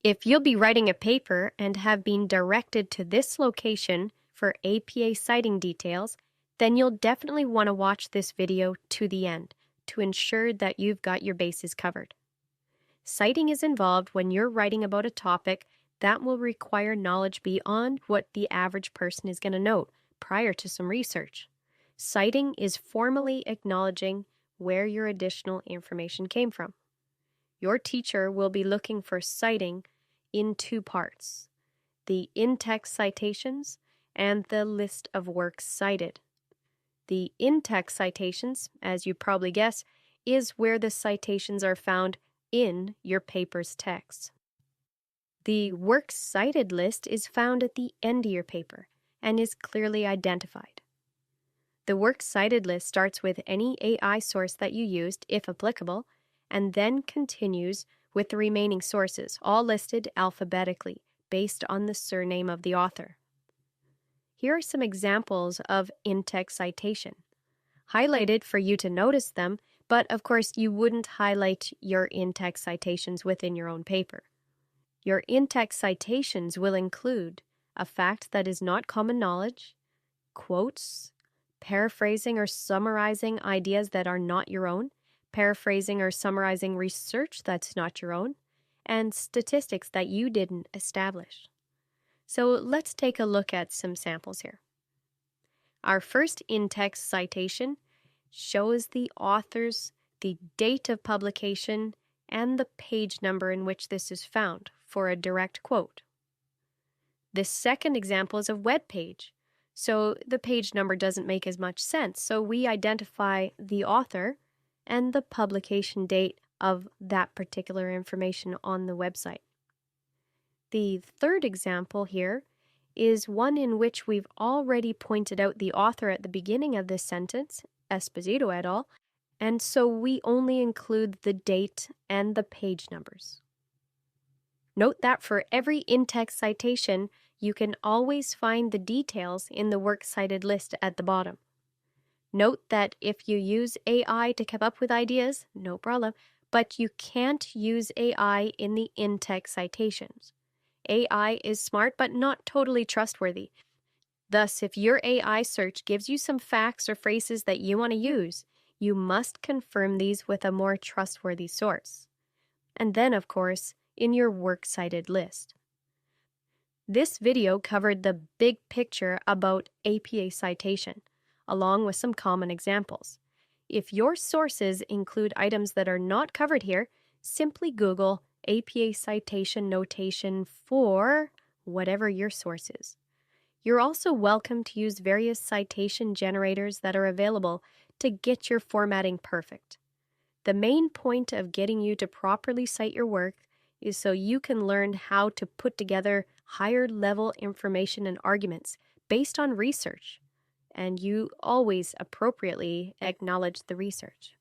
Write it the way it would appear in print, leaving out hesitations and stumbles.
If you'll be writing a paper and have been directed to this location for APA citing details, then you'll definitely want to watch this video to the end to ensure that you've got your bases covered. Citing is involved when you're writing about a topic that will require knowledge beyond what the average person is going to know prior to some research. Citing is formally acknowledging where your additional information came from. Your teacher will be looking for citing in two parts: the in-text citations and the list of works cited. The in-text citations, as you probably guess, is where the citations are found in your paper's text. The works cited list is found at the end of your paper and is clearly identified. The works cited list starts with any AI source that you used, if applicable, and then continues with the remaining sources, all listed alphabetically based on the surname of the author. Here are some examples of in-text citation, highlighted for you to notice them, but of course you wouldn't highlight your in-text citations within your own paper. Your in-text citations will include a fact that is not common knowledge, quotes, paraphrasing or summarizing ideas that are not your own, paraphrasing or summarizing research that's not your own, and statistics that you didn't establish. So let's take a look at some samples here. Our first in-text citation shows the authors, the date of publication, and the page number in which this is found for a direct quote. The second example is a web page, so the page number doesn't make as much sense, so we identify the author and the publication date of that particular information on the website. The third example here is one in which we've already pointed out the author at the beginning of this sentence, Esposito et al., and so we only include the date and the page numbers. Note that for every in-text citation, you can always find the details in the works cited list at the bottom. Note that if you use AI to come up with ideas, no problem, but you can't use AI in the in-text citations. AI is smart but not totally trustworthy. Thus, if your AI search gives you some facts or phrases that you want to use, you must confirm these with a more trustworthy source. And then, of course, in your works cited list. This video covered the big picture about APA citation, along with some common examples. If your sources include items that are not covered here, simply Google APA citation notation for whatever your source is. You're also welcome to use various citation generators that are available to get your formatting perfect. The main point of getting you to properly cite your work is so you can learn how to put together higher level information and arguments based on research, and you always appropriately acknowledge the research.